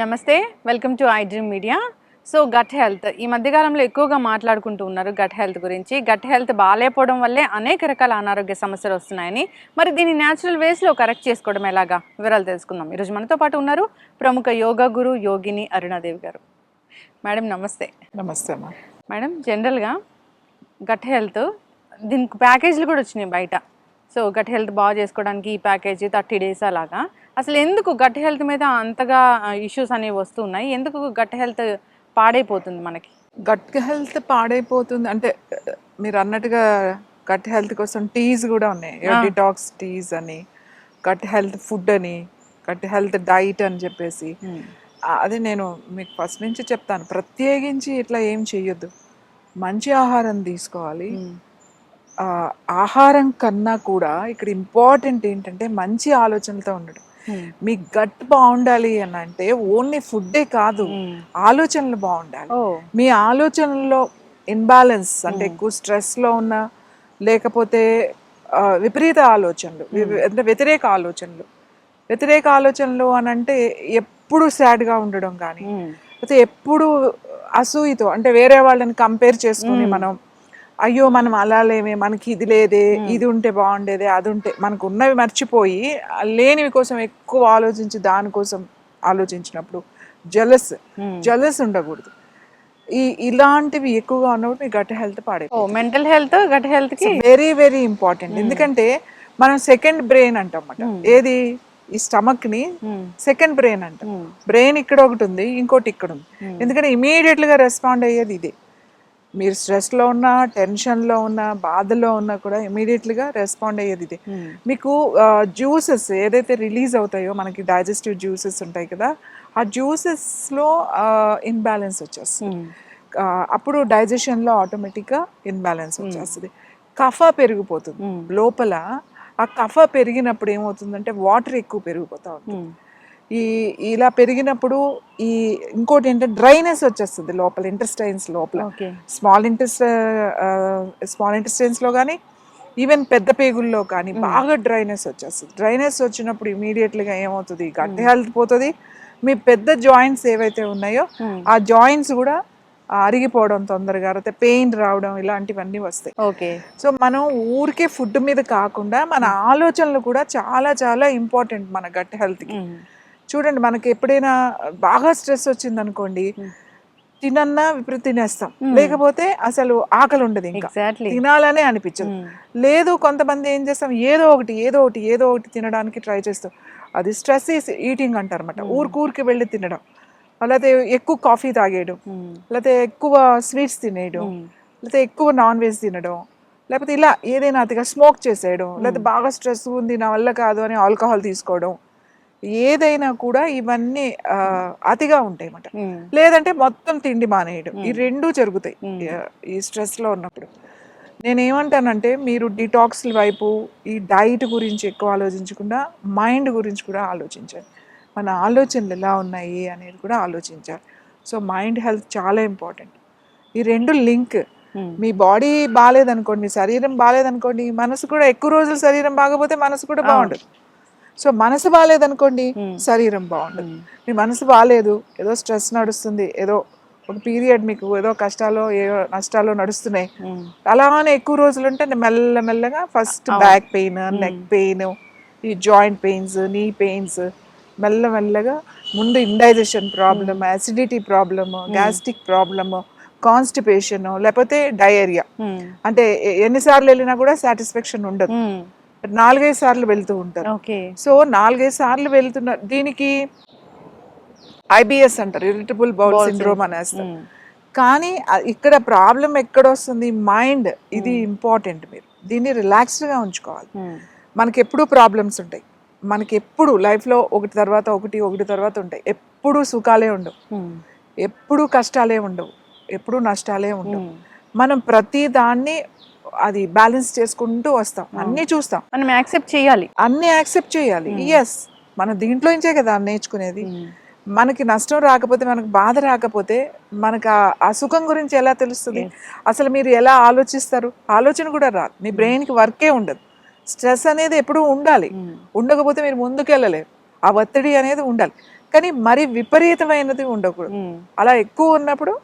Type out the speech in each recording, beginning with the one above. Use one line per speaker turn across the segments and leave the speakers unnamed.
నమస్తే, welcome to iDream media. So gut health ఈ మధ్యకాలంలో ఎక్కువగా మాట్లాడుకుంటూ ఉన్నారు గట్ హెల్త్ గురించి. గట్ హెల్త్ బాగాలేకపోవడం వల్లే అనేక రకాల అనారోగ్య సమస్యలు వస్తున్నాయని, మరి దీన్ని న్యాచురల్ వేస్లో కరెక్ట్ చేసుకోవడం ఎలాగా వివరాలు తెలుసుకుందాం. ఈరోజు మనతో పాటు ఉన్నారు ప్రముఖ యోగా గురు యోగిని అరుణాదేవి గారు. మేడం నమస్తే.
నమస్తే అమ్మా.
మేడం, జనరల్గా గట్ హెల్త్ దీనికి ప్యాకేజీలు కూడా వచ్చినాయి బయట. సో గట్ హెల్త్ బాగా చేసుకోవడానికి ఈ ప్యాకేజీ 30 days అలాగా. అసలు ఎందుకు గట్ హెల్త్ మీద అంతగా ఇష్యూస్ అనేవి వస్తున్నాయి? ఎందుకు గట్ హెల్త్ పాడైపోతుంది మనకి?
గట్ హెల్త్ పాడైపోతుంది అంటే మీరు అన్నట్టుగా గట్ హెల్త్ కోసం టీస్ కూడా ఉన్నాయి. డిటాక్స్ టీస్ అని, గట్ హెల్త్ ఫుడ్ అని, గట్ హెల్త్ డైట్ అని చెప్పేసి. అది నేను మీకు ఫస్ట్ నుంచి చెప్తాను, ప్రత్యేకించి ఇట్లా ఏం చెయ్యొద్దు. మంచి ఆహారం తీసుకోవాలి. ఆహారం కన్నా కూడా ఇక్కడ ఇంపార్టెంట్ ఏంటంటే మంచి ఆలోచనలతో ఉండడం. మీ గట్ బాగుండాలి అని అంటే ఓన్లీ ఫుడ్డే కాదు, ఆలోచనలు బాగుండాలి. మీ ఆలోచనల్లో ఇన్బ్యాలెన్స్ అంటే ఎక్కువ స్ట్రెస్లో ఉన్నా, లేకపోతే విపరీత ఆలోచనలు అంటే వ్యతిరేక ఆలోచనలు అని అంటే ఎప్పుడు సాడ్గా ఉండడం కానీ, లేకపోతే ఎప్పుడు అసూయతో అంటే వేరే వాళ్ళని కంపేర్ చేసుకుని మనం అయ్యో మనం అలా లేమే, మనకి ఇది లేదే, ఇది ఉంటే బాగుండేదే, అది ఉంటే, మనకు ఉన్నవి మర్చిపోయి లేనివి కోసం ఎక్కువ ఆలోచించి దానికోసం ఆలోచించినప్పుడు జలస్ ఉండకూడదు. ఇలాంటివి ఎక్కువగా ఉన్నప్పుడు మీ గట్ హెల్త్ పాడైపోతుంది.
మెంటల్ హెల్త్ గట్ హెల్త్ కి
వెరీ వెరీ ఇంపార్టెంట్. ఎందుకంటే మనం సెకండ్ బ్రెయిన్ అంటాం. ఏది? ఈ స్టమక్ ని సెకండ్ బ్రెయిన్ అంటాం. బ్రెయిన్ ఇక్కడ ఒకటి ఉంది, ఇంకోటి ఇక్కడ ఉంది. ఎందుకంటే ఇమీడియట్ గా రెస్పాండ్ అయ్యేది ఇదే. మీరు స్ట్రెస్లో ఉన్నా, టెన్షన్లో ఉన్నా, బాధలో ఉన్నా కూడా ఇమీడియట్లీగా రెస్పాండ్ అయ్యేది ఇదే. మీకు జ్యూసెస్ ఏదైతే రిలీజ్ అవుతాయో, మనకి డైజెస్టివ్ జ్యూసెస్ ఉంటాయి కదా, ఆ జ్యూసెస్లో ఇన్బ్యాలెన్స్ వచ్చేస్తుంది. అప్పుడు డైజెషన్లో ఆటోమేటిక్గా ఇన్బ్యాలెన్స్ వచ్చేస్తుంది. కఫ పెరిగిపోతుంది లోపల. ఆ కఫ పెరిగినప్పుడు ఏమవుతుందంటే వాటర్ ఎక్కువ పెరిగిపోతూ ఉంటుంది. ఇలా పెరిగినప్పుడు ఇంకోటి ఏంటంటే డ్రైనెస్ వచ్చేస్తుంది లోపల, ఇంటెస్టైన్స్ లోపల. స్మాల్ ఇంటెస్టైన్స్లో కానీ, ఈవెన్ పెద్ద పేగుల్లో కానీ బాగా డ్రైనెస్ వచ్చేస్తుంది. డ్రైనెస్ వచ్చినప్పుడు ఇమీడియట్లీగా ఏమవుతుంది, గట్ హెల్త్ పోతుంది. మీ పెద్ద జాయింట్స్ ఏవైతే ఉన్నాయో ఆ జాయింట్స్ కూడా అరిగిపోవడం తొందరగా, అయితే పెయిన్ రావడం, ఇలాంటివన్నీ వస్తాయి. సో మనం ఊరికే ఫుడ్ మీద కాకుండా మన ఆలోచనలు కూడా చాలా చాలా ఇంపార్టెంట్ మన గట్ హెల్త్కి. చూడండి, మనకి ఎప్పుడైనా బాగా స్ట్రెస్ వచ్చింది అనుకోండి, తినన్నా విపరీత తినేస్తాం, లేకపోతే అసలు ఆకలి ఉండదు, ఇంకా తినాలనే అనిపించదు. లేదు, కొంతమంది ఏం చేస్తాం, ఏదో ఒకటి తినడానికి ట్రై చేస్తాం. అది స్ట్రెస్ ఈటింగ్ అంటారు అనమాట. ఊరికి వెళ్ళి తినడం, లేకపోతే ఎక్కువ కాఫీ తాగేయడం, లేకపోతే ఎక్కువ స్వీట్స్ తినేయడం, లేకపోతే ఎక్కువ నాన్ వెజ్ తినడం, లేకపోతే ఇలా ఏదైనా అతిగా స్మోక్ చేసేయడం, లేకపోతే బాగా స్ట్రెస్ ఉంది నా వల్ల కాదు అని ఆల్కహాల్ తీసుకోవడం, ఏదైనా కూడా ఇవన్నీ అతిగా ఉంటాయి అన్నమాట. లేదంటే మొత్తం తిండి మానేయడం, ఈ రెండూ జరుగుతాయి ఈ స్ట్రెస్లో ఉన్నప్పుడు. నేనేమంటానంటే మీరు డిటాక్స్ వైపు, ఈ డైట్ గురించి ఎక్కువ ఆలోచించకుండా మైండ్ గురించి కూడా ఆలోచించాలి. మన ఆలోచనలు ఎలా ఉన్నాయి అనేది కూడా ఆలోచించాలి. సో మైండ్ హెల్త్ చాలా ఇంపార్టెంట్. ఈ రెండు లింక్. మీ బాడీ బాగాలేదనుకోండి, మీ శరీరం బాగాలేదనుకోండి, మనసు కూడా ఎక్కువ రోజులు శరీరం బాగపోతే మనసు కూడా బాగుండదు. సో మనసు బాగాలేదనుకోండి, శరీరం బాగుండదు. మీ మనసు బాగాలేదు, ఏదో స్ట్రెస్ నడుస్తుంది, ఏదో ఒక పీరియడ్ మీకు ఏదో కష్టాలు ఏదో నష్టాలు నడుస్తున్నాయి, అలానే ఎక్కువ రోజులు ఉంటే మెల్లమెల్లగా first back pain, neck pain, ఈ జాయింట్ పెయిన్స్, నీ పెయిన్స్, మెల్లమెల్లగా ముందు indigestion problem, acidity problem, gastric problem, constipation, లేకపోతే డయేరియా. అంటే ఎన్నిసార్లు వెళ్ళినా కూడా సాటిస్ఫాక్షన్ ఉండదు, 4-5 సార్లు వెళ్తూ ఉంటారు. సో 4-5 సార్లు వెళ్తున్న దీనికి IBS అంటారు, ఇరిటబుల్ బౌల్ సిండ్రోమ్ అనేస్తారు. కానీ ఇక్కడ ప్రాబ్లం ఎక్కడ వస్తుంది, మైండ్. ఇది ఇంపార్టెంట్. మీరు దీన్ని రిలాక్స్డ్గా ఉంచుకోవాలి. మనకి ఎప్పుడు ప్రాబ్లమ్స్ ఉంటాయి, మనకి ఎప్పుడు లైఫ్లో ఒకటి తర్వాత ఉంటాయి. ఎప్పుడు సుఖాలే ఉండవు, ఎప్పుడు కష్టాలే ఉండవు, ఎప్పుడు నష్టాలే ఉండవు. మనం ప్రతి దాన్ని అది బ్యాలెన్స్ చేసుకుంటూ వస్తాం, అన్నీ చూస్తాం,
మనం యాక్సెప్ట్ చేయాలి,
అన్నీ యాక్సెప్ట్ చేయాలి. ఎస్, మనం దీంట్లోంచే కదా నేర్చుకునేది. మనకి నష్టం రాకపోతే, మనకు బాధ రాకపోతే మనకు ఆ సుఖం గురించి ఎలా తెలుస్తుంది? అసలు మీరు ఎలా ఆలోచిస్తారు? ఆలోచన కూడా రాదు, మీ బ్రెయిన్కి వర్కే ఉండదు. స్ట్రెస్ అనేది ఎప్పుడూ ఉండాలి, ఉండకపోతే మీరు ముందుకు వెళ్ళలేరు. ఆ ఒత్తిడి అనేది ఉండాలి. కానీ మరి విపరీతమైనది ఉండకూడదు. అలా ఎక్కువ ఉన్నప్పుడు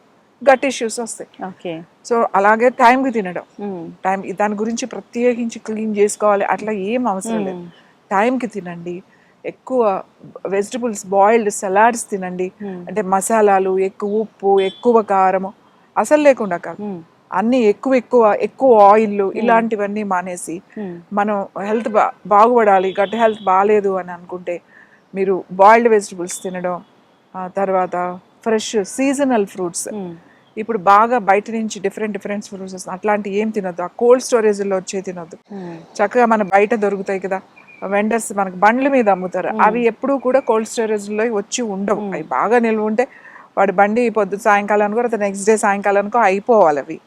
గట్ ఇష్యూస్ వస్తాయి.
ఓకే.
సో అలాగే టైంకి తినడం, టైం దాని గురించి ప్రత్యేకించి క్లీన్ చేసుకోవాలి అట్లా ఏం అవసరం లేదు. టైంకి తినండి, ఎక్కువ వెజిటబుల్స్, బాయిల్డ్ సలాడ్స్ తినండి. అంటే మసాలాలు, ఎక్కువ ఉప్పు, ఎక్కువ కారము అసలు లేకుండా కాదు, అన్ని ఎక్కువ ఆయిల్ ఇలాంటివన్నీ మానేసి మనం హెల్త్ బాగుపడాలి. గట్ హెల్త్ బాగాలేదు అని అనుకుంటే మీరు బాయిల్డ్ వెజిటబుల్స్ తినడం, తర్వాత ఫ్రెష్ సీజనల్ ఫ్రూట్స్. ఇప్పుడు బాగా బయట నుంచి డిఫరెంట్ ఫ్రూట్స్ వస్తాయి, అట్లాంటి ఏం తినొద్దు. ఆ కోల్డ్ స్టోరేజ్లో వచ్చే తినొద్దు. చక్కగా మన బయట దొరుకుతాయి కదా వెండర్స్, మనకు బండ్ల మీద అమ్ముతారు, అవి ఎప్పుడూ కూడా కోల్డ్ స్టోరేజ్లో వచ్చి ఉండవు. అవి బాగా నిల్వ ఉంటే వాడి బండి పొద్దు సాయంకాలానికో లేదా నెక్స్ట్ డే సాయంకాలానికో అయిపోవాలి అవి.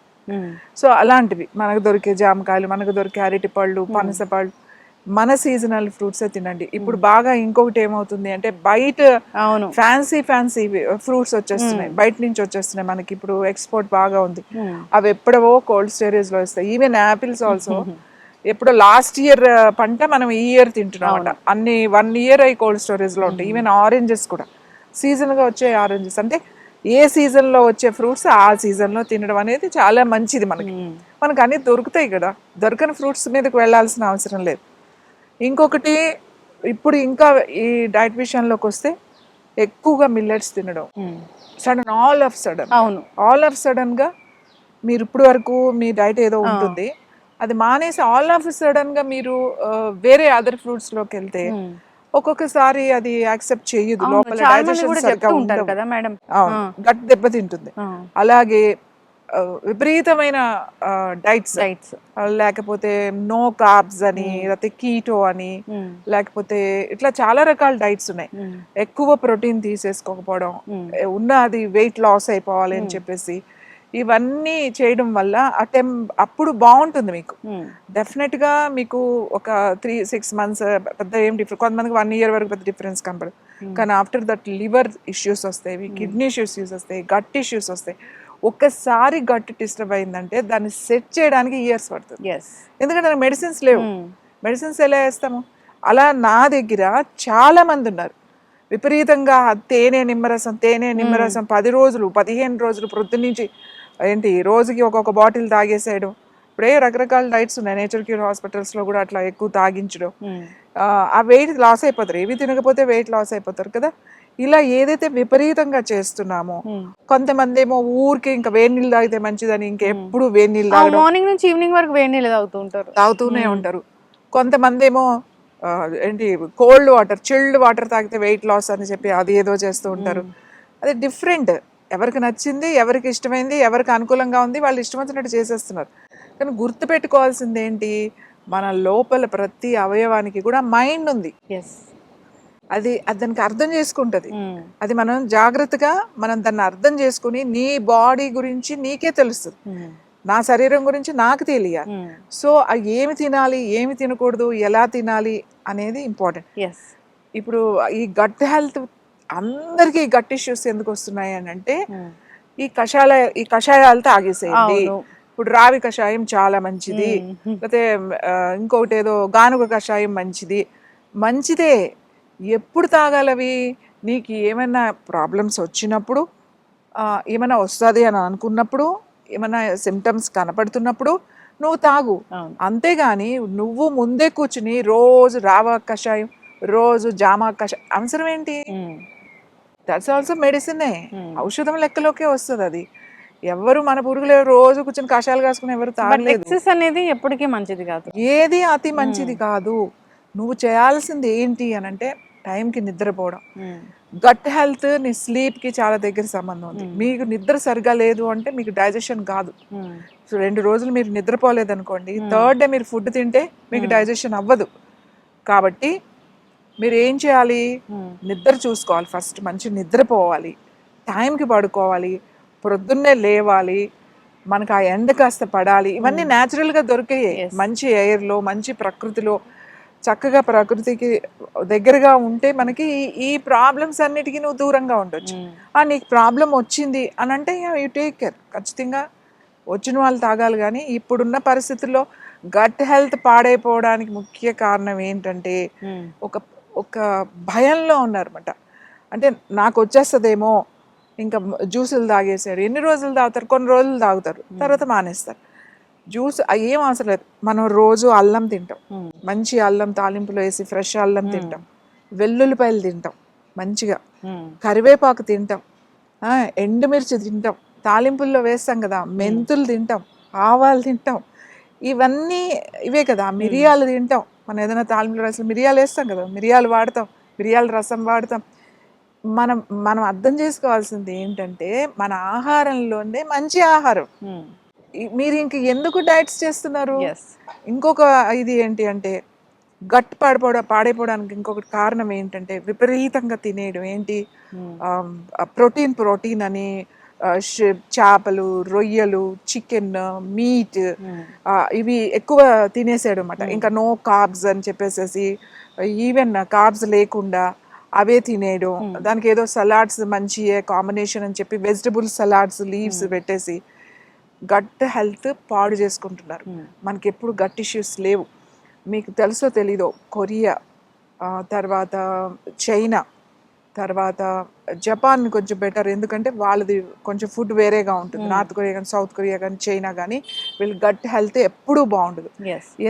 సో అలాంటివి మనకు దొరికే జామకాయలు, మనకు దొరికే అరటి పళ్ళు, పనస పళ్ళు, మన సీజనల్ ఫ్రూట్స్ తినండి. ఇప్పుడు బాగా ఇంకొకటి ఏమవుతుంది అంటే బయట ఫ్యాన్సీ ఫ్రూట్స్ వచ్చేస్తున్నాయి, బయట నుంచి వచ్చేస్తున్నాయి. మనకి ఇప్పుడు ఎక్స్పోర్ట్ బాగా ఉంది. అవి ఎప్పుడవో కోల్డ్ స్టోరేజ్ లో వస్తాయి. ఈవెన్ యాపిల్స్ ఆల్సో ఎప్పుడో లాస్ట్ ఇయర్ పంట మనం ఈ ఇయర్ తింటున్నాం. అన్ని 1 year అయి కోల్డ్ స్టోరేజ్ లో ఉంటాయి. ఈవెన్ ఆరెంజెస్ కూడా సీజన్ గా వచ్చే ఆరెంజెస్, అంటే ఏ సీజన్ లో వచ్చే ఫ్రూట్స్ ఆ సీజన్ లో తినడం అనేది చాలా మంచిది. మనకు అన్ని దొరుకుతాయి కదా, దొరకని ఫ్రూట్స్ మీదకి వెళ్ళాల్సిన అవసరం లేదు. ఇంకొకటి ఇప్పుడు ఇంకా ఈ డైట్ విషయంలోకి వస్తే ఎక్కువగా మిల్లెట్స్ తినడం. ఆల్ ఆఫ్ సడన్ గా మీరు ఇప్పుడు వరకు మీ డైట్ ఏదో ఉంటుంది, అది మానేసి ఆల్ ఆఫ్ సడన్ గా మీరు వేరే అదర్ ఫ్రూట్స్ లోకి వెళ్తే ఒక్కొక్కసారి అది యాక్సెప్ట్ చేయదు, లోపల డైజెషన్ సరిగ్గా ఉండదు, గట్ దెబ్బతింటుంది. అలాగే విపరీతమైన డైట్స్, లేకపోతే నో కార్బ్స్ అని, లేకపోతే కీటో అని, లేకపోతే ఇట్లా చాలా రకాల డైట్స్ ఉన్నాయి. ఎక్కువ ప్రోటీన్ తీసేసుకోకపోవడం, ఉన్నది వెయిట్ లాస్ అయిపోవాలి అని చెప్పేసి ఇవన్నీ చేయడం వల్ల అప్పుడు బాగుంటుంది మీకు. డెఫినెట్ గా మీకు ఒక 3-6 months పెద్ద ఏం డిఫరెన్స్, కొంతమందికి 1 year వరకు పెద్ద డిఫరెన్స్ కనపడదు. కానీ ఆఫ్టర్ దట్ లివర్ ఇష్యూస్ వస్తాయి, కిడ్నీ ఇష్యూస్ వస్తాయి, గట్ ఇష్యూస్ వస్తాయి. ఒక్కసారి గట్ డిస్టర్బ్ అయిందంటే దాన్ని సెట్ చేయడానికి ఇయర్స్ పడుతుంది. ఎందుకంటే మెడిసిన్స్ లేవు. మెడిసిన్స్ ఎలా వేస్తాము? అలా నా దగ్గర చాలా మంది ఉన్నారు, విపరీతంగా తేనె నిమ్మరసం 10 రోజులు 15 రోజులు ప్రొద్దునుంచి ఏంటి రోజుకి ఒక్కొక్క బాటిల్ తాగేసేయడం. ఇప్పుడే రకరకాల డైట్స్ ఉన్నాయి, నేచర్ క్యూర్ హాస్పిటల్స్లో కూడా అట్లా ఎక్కువ తాగించడం. ఆ వెయిట్ లాస్ అయిపోతారు, ఏవి తినకపోతే వెయిట్ లాస్ అయిపోతారు కదా. ఇలా ఏదైతే విపరీతంగా చేస్తున్నామో, కొంతమంది ఏమో ఊరికి ఇంకా వేడి నీళ్ళు తాగితే మంచిదని ఇంకెప్పుడు వేడి నీళ్ళు తాగడం,
మార్నింగ్ నుంచి ఈవినింగ్ వరకు వేడి నీళ్ళు
తాగుతూనే ఉంటారు. కొంతమంది ఏమో ఏంటి కోల్డ్ వాటర్, చిల్డ్ వాటర్ తాగితే వెయిట్ లాస్ అని చెప్పి అది ఏదో చేస్తూ ఉంటారు. అది డిఫరెంట్, ఎవరికి నచ్చింది, ఎవరికి ఇష్టమైంది, ఎవరికి అనుకూలంగా ఉంది వాళ్ళు ఇష్టం వచ్చినట్టు చేసేస్తున్నారు. కానీ గుర్తుపెట్టుకోవాల్సింది ఏంటి, మన లోపల ప్రతి అవయవానికి కూడా మైండ్ ఉంది. అది దానికి అర్థం చేసుకుంటుంది. అది మనం జాగ్రత్తగా దాన్ని అర్థం చేసుకుని నీ బాడీ గురించి నీకే తెలుస్తుంది, నా శరీరం గురించి నాకు తెలియాలి. సో ఏమి తినాలి, ఏమి తినకూడదు, ఎలా తినాలి అనేది ఇంపార్టెంట్. ఇప్పుడు ఈ గట్ హెల్త్ అందరికీ గట్ ఇష్యూస్ ఎందుకు వస్తున్నాయి అని అంటే ఈ కషాయాలతో ఆగేసేయండి. ఇప్పుడు రావి కషాయం చాలా మంచిది, లేకపోతే ఇంకొకటి ఏదో గానుగ కషాయం మంచిదే. ఎప్పుడు తాగాలవి? నీకు ఏమైనా ప్రాబ్లమ్స్ వచ్చినప్పుడు, ఏమైనా వస్తుంది అని అనుకున్నప్పుడు, ఏమైనా సిమ్టమ్స్ కనపడుతున్నప్పుడు నువ్వు తాగు. అంతేగాని నువ్వు ముందే కూర్చుని రోజు రావ కషాయం, రోజు జామా కషాయం అవసరం ఏంటి? దట్స్ ఆల్సో మెడిసినే, ఔషధం లెక్కలోకే వస్తుంది అది. ఎవరు మన పురుగులు రోజు కూర్చొని కషాయాలు కాసుకుని ఎవరు తాగలేదు.
అనేది ఎప్పటికీ మంచిది కాదు,
ఏది అతి మంచిది కాదు. నువ్వు చేయాల్సింది ఏంటి అని అంటే టైంకి నిద్రపోవడం. గట్ హెల్త్ నీ స్లీప్కి చాలా దగ్గర సంబంధం ఉంది. మీకు నిద్ర సరిగా లేదు అంటే మీకు డైజెషన్ కాదు. సో 2 రోజులు మీరు నిద్రపోలేదు అనుకోండి, 3rd డే మీరు ఫుడ్ తింటే మీకు డైజెషన్ అవ్వదు. కాబట్టి మీరు ఏం చేయాలి, నిద్ర చూసుకోవాలి. ఫస్ట్ మంచి నిద్రపోవాలి, టైంకి పడుకోవాలి, ప్రొద్దున్నే లేవాలి, మనకు ఆ ఎండ కాస్త పడాలి. ఇవన్నీ న్యాచురల్గా దొరికాయి, మంచి ఎయిర్లో, మంచి ప్రకృతిలో, చక్కగా ప్రకృతికి దగ్గరగా ఉంటే మనకి ఈ ప్రాబ్లమ్స్ అన్నిటికీ నువ్వు దూరంగా ఉండొచ్చు. నీకు ప్రాబ్లం వచ్చింది అని అంటే యూ టేక్ కేర్, ఖచ్చితంగా వచ్చిన వాళ్ళు తాగాలి. కానీ ఇప్పుడున్న పరిస్థితుల్లో గట్ హెల్త్ పాడైపోవడానికి ముఖ్య కారణం ఏంటంటే ఒక భయంలో ఉన్నారన్నమాట. అంటే నాకు వచ్చేస్తుందేమో ఇంకా జ్యూసులు తాగేసారు. ఎన్ని రోజులు తాగుతారు? కొన్ని రోజులు తాగుతారు, తర్వాత మానేస్తారు. జ్యూస్ ఏం అవసరం లేదు. మనం రోజు అల్లం తింటాం, మంచి అల్లం తాలింపులో వేసి ఫ్రెష్ అల్లం తింటాం, వెల్లుల్లిపాయలు తింటాం మంచిగా, కరివేపాకు తింటాం, ఎండుమిర్చి తింటాం, తాలింపుల్లో వేస్తాం కదా, మెంతులు తింటాం, ఆవాలు తింటాం, ఇవన్నీ ఇవే కదా. మిరియాలు తింటాం, మనం ఏదైనా తాలింపులో రసం మిరియాలు వేస్తాం కదా, మిరియాలు వాడతాం, మిరియాల రసం వాడతాం. మనం మనం అర్థం చేసుకోవాల్సింది ఏంటంటే మన ఆహారంలోనే మంచి ఆహారం. మీరు ఇంక ఎందుకు డైట్స్ చేస్తున్నారు?
ఎస్.
ఇంకొక ఇది ఏంటి అంటే గట్ పాడైపోవడానికి ఇంకొకటి కారణం ఏంటంటే విపరీతంగా తినేయడం. ఏంటి? ప్రోటీన్ అని చేపలు, రొయ్యలు, చికెన్, మీట్, ఇవి ఎక్కువ తినేసాడు అనమాట. ఇంకా నో కార్బ్స్ అని చెప్పేసేసి, ఈవెన్ కార్బ్స్ లేకుండా అవే తినేయడం. దానికి ఏదో సలాడ్స్ మంచి కాంబినేషన్ అని చెప్పి వెజిటబుల్ సలాడ్స్ లీవ్స్ పెట్టేసి గట్ హెల్త్ పాడు చేసుకుంటున్నారు. మనకి ఎప్పుడు గట్ ఇష్యూస్ లేవు. మీకు తెలుసో తెలీదో, కొరియా, తర్వాత చైనా, తర్వాత జపాన్ కొంచెం బెటర్. ఎందుకంటే వాళ్ళది కొంచెం ఫుడ్ వేరేగా ఉంటుంది. నార్త్ కొరియా కానీ, సౌత్ కొరియా కానీ, చైనా కానీ వీళ్ళు గట్ హెల్త్ ఎప్పుడూ బాగుండదు.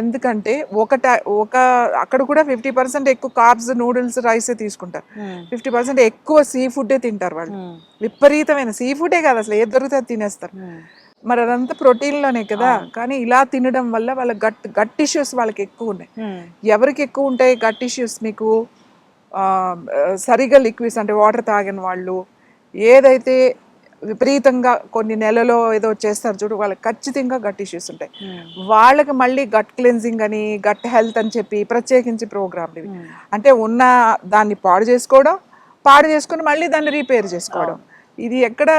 ఎందుకంటే ఒక అక్కడ కూడా 50% ఎక్కువ కార్బ్స్, నూడిల్స్, రైసే తీసుకుంటారు. 50% ఎక్కువ సీ ఫుడ్డే తింటారు వాళ్ళు. విపరీతమైన సీ ఫుడే కాదు, అసలు ఏది దొరికితే అది తినేస్తారు. మరి అదంతా ప్రోటీన్లోనే కదా. కానీ ఇలా తినడం వల్ల వాళ్ళ గట్ ఇష్యూస్ వాళ్ళకి ఎక్కువ ఉన్నాయి. ఎవరికి ఎక్కువ ఉంటాయి గట్ ఇష్యూస్? మీకు సరిగా లిక్విడ్స్ అంటే వాటర్ తాగిన వాళ్ళు, ఏదైతే విపరీతంగా కొన్ని నెలలో ఏదో చేస్తారు చూడు, వాళ్ళకి ఖచ్చితంగా గట్ ఇష్యూస్ ఉంటాయి. వాళ్ళకి మళ్ళీ గట్ క్లెన్జింగ్ అని, గట్ హెల్త్ అని చెప్పి ప్రత్యేకించి ప్రోగ్రాంలు ఇవి. అంటే ఉన్న దాన్ని పాడు చేసుకొని మళ్ళీ దాన్ని రిపేర్ చేసుకోవడం. ఇది ఎక్కడ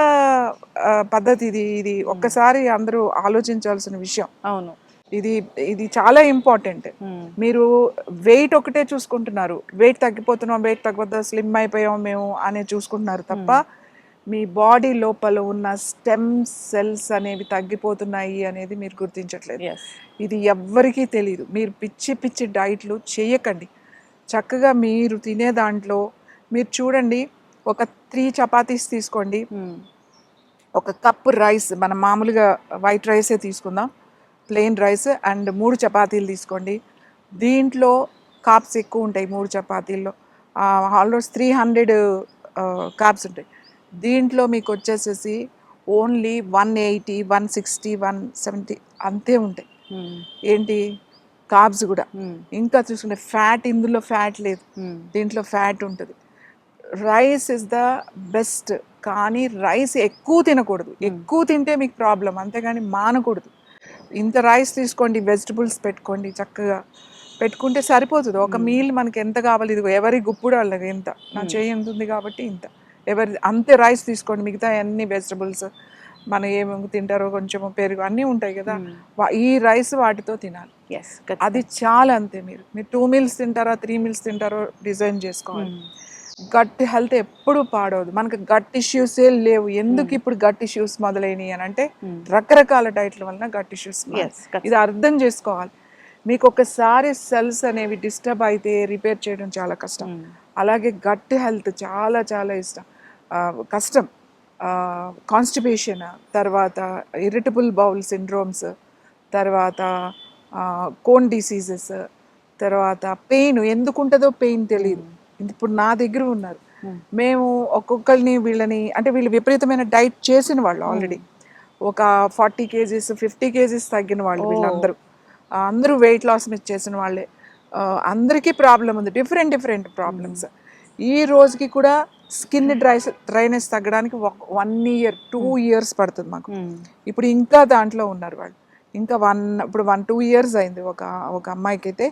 పద్ధతి? ఇది ఒక్కసారి అందరూ ఆలోచించాల్సిన విషయం.
అవును,
ఇది చాలా ఇంపార్టెంట్. మీరు వెయిట్ ఒకటే చూసుకుంటున్నారు, వెయిట్ తగ్గిపోతా స్లిమ్ అయిపోయాం మేము అనే చూసుకుంటున్నారు తప్ప మీ బాడీ లోపల ఉన్న స్టెమ్ సెల్స్ అనేవి తగ్గిపోతున్నాయి అనేది మీరు గుర్తించట్లేదు. ఇది ఎవ్వరికీ తెలియదు. మీరు పిచ్చి డైట్లు చేయకండి. చక్కగా మీరు తినే దాంట్లో మీరు చూడండి, ఒక 3 చపాతీస్ తీసుకోండి, ఒక కప్పు రైస్, మనం మామూలుగా వైట్ రైసే తీసుకుందాం, ప్లెయిన్ రైస్, అండ్ 3 చపాతీలు తీసుకోండి. దీంట్లో కార్బ్స్ ఎక్కువ ఉంటాయి 3 చపాతీల్లో, ఆల్మోస్ట్ 300 కార్బ్స్ ఉంటాయి. దీంట్లో మీకు వచ్చేసేసి ఓన్లీ 180, 160, 170 అంతే ఉంటాయి. ఏంటి? కార్బ్స్ కూడా. ఇంకా చూసుకుంటే ఫ్యాట్, ఇందులో ఫ్యాట్ లేదు, దీంట్లో ఫ్యాట్ ఉంటుంది. రైస్ ఇస్ ద బెస్ట్, కానీ రైస్ ఎక్కువ తినకూడదు. ఎక్కువ తింటే మీకు ప్రాబ్లం, అంతేగాని మానకూడదు. ఇంత రైస్ తీసుకోండి, వెజిటబుల్స్ పెట్టుకోండి, చక్కగా పెట్టుకుంటే సరిపోతుంది. ఒక మీల్ మనకి ఎంత కావాలి, ఇది ఎవరి గుప్పుడు వాళ్ళకి ఎంత, నా చేయి ఎంత ఉంది కాబట్టి ఇంత, అంతే రైస్ తీసుకోండి. మిగతా అన్ని వెజిటబుల్స్ మనం ఏమేమి తింటారో, కొంచెం పెరుగు అన్నీ ఉంటాయి కదా, ఈ రైస్ వాటితో తినాలి. అది చాలా, అంతే. మీరు 2 మీల్స్ తింటారా, 3 మీల్స్ తింటారో డిజైన్ చేసుకోవాలి. గట్ హెల్త్ ఎప్పుడు పాడవదు. మనకు గట్ ఇష్యూసే లేవు. ఎందుకు ఇప్పుడు గట్ ఇష్యూస్ మొదలైనవి అని అంటే రకరకాల డైట్ల వలన గట్ ఇష్యూస్. ఇది అర్థం చేసుకోవాలి. మీకు ఒకసారి సెల్స్ అనేవి డిస్టర్బ్ అయితే రిపేర్ చేయడం చాలా కష్టం. అలాగే గట్ హెల్త్ చాలా చాలా కష్టం. కాన్స్టిపేషన్, తర్వాత ఇరిటబుల్ బౌల్ సిండ్రోమ్స్, తర్వాత కోన్ డిసీజెస్, తర్వాత పెయిన్. ఎందుకు ఉంటుందో పెయిన్ తెలియదు. ఇప్పుడు నా దగ్గర ఉన్నారు, మేము ఒక్కొక్కరిని వీళ్ళని, అంటే వీళ్ళు విపరీతమైన డైట్ చేసిన వాళ్ళు, ఆల్రెడీ ఒక 40 kgs 50 kgs తగ్గిన వాళ్ళు. వీళ్ళందరూ అందరూ వెయిట్ లాస్ మీద చేసిన వాళ్ళే. అందరికీ ప్రాబ్లం ఉంది, డిఫరెంట్ ప్రాబ్లమ్స్. ఈ రోజుకి కూడా స్కిన్ డ్రైనెస్ తగ్గడానికి 1 year 2 years పడుతుంది మాకు. ఇప్పుడు ఇంకా దాంట్లో ఉన్నారు వాళ్ళు. ఇంకా ఇప్పుడు 1-2 years అయింది ఒక అమ్మాయికి అయితే.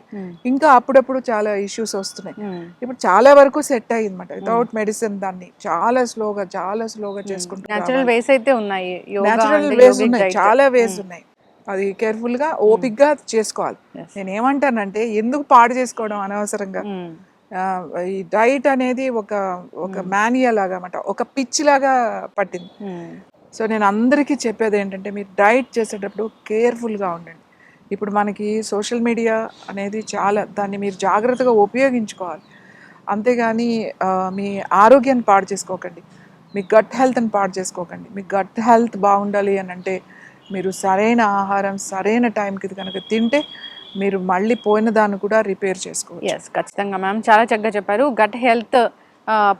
ఇంకా అప్పుడప్పుడు చాలా ఇష్యూస్ వస్తున్నాయి. ఇప్పుడు చాలా వరకు సెట్ అయ్యింది అనమాట, వితౌట్ మెడిసిన్. దాన్ని చాలా స్లోగా చేసుకుంటున్నారు.
న్యాచురల్ వేస్ అయితే ఉన్నాయి,
న్యాచురల్ వేస్ ఉన్నాయి, చాలా వేస్ ఉన్నాయి. అది కేర్ఫుల్గా ఓపిక్గా చేసుకోవాలి. నేను ఏమంటానంటే, ఎందుకు పాడు చేసుకోవడం అనవసరంగా? ఈ డైట్ అనేది ఒక మానియా లాగా అన్నమాట, ఒక పిచ్చి లాగా పట్టింది. సో నేను అందరికీ చెప్పేది ఏంటంటే, మీరు డైట్ చేసేటప్పుడు కేర్ఫుల్గా ఉండండి. ఇప్పుడు మనకి సోషల్ మీడియా అనేది చాలా, దాన్ని మీరు జాగ్రత్తగా ఉపయోగించుకోవాలి. అంతేగాని మీ ఆరోగ్యాన్ని పాడు చేసుకోకండి, మీ గట్ హెల్త్ని పాడు చేసుకోకండి. మీ గట్ హెల్త్ బాగుండాలి అని అంటే మీరు సరైన ఆహారం సరైన టైంకి కనుక తింటే మీరు మళ్ళీ పోయిన దాన్ని కూడా రిపేర్ చేసుకోవచ్చు.
ఎస్, ఖచ్చితంగా మ్యామ్, చాలా చక్కగా చెప్పారు. గట్ హెల్త్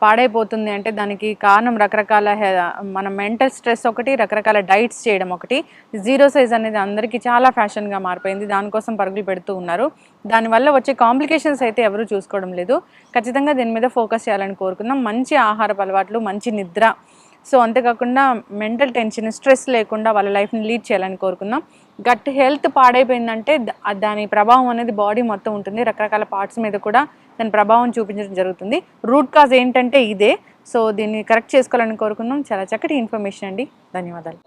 పాడైపోతుంది అంటే దానికి కారణం రకరకాల మన మెంటల్ స్ట్రెస్ ఒకటి, రకరకాల డైట్స్ చేయడం ఒకటి. జీరో సైజ్ అనేది అందరికీ చాలా ఫ్యాషన్గా మారిపోయింది, దానికోసం పరుగులు పెడుతూ ఉన్నారు. దానివల్ల వచ్చే కాంప్లికేషన్స్ అయితే ఎవరు చూసుకోవడం లేదు. ఖచ్చితంగా దీని మీద ఫోకస్ చేయాలని కోరుకుందాం. మంచి ఆహారపు అలవాట్లు, మంచి నిద్ర, సో అంతేకాకుండా మెంటల్ టెన్షన్, స్ట్రెస్ లేకుండా వాళ్ళ లైఫ్ని లీడ్ చేయాలని కోరుకుందాం. గట్ హెల్త్ పాడైపోయిందంటే దాని ప్రభావం అనేది బాడీ మొత్తం ఉంటుంది, రకరకాల పార్ట్స్ మీద కూడా దాని ప్రభావం చూపించడం జరుగుతుంది. రూట్ కాజ్ ఏంటంటే ఇదే. సో దీన్ని కరెక్ట్ చేసుకోవాలని కోరుకుందాం. చాలా చక్కటి ఇన్ఫర్మేషన్ అండి, ధన్యవాదాలు.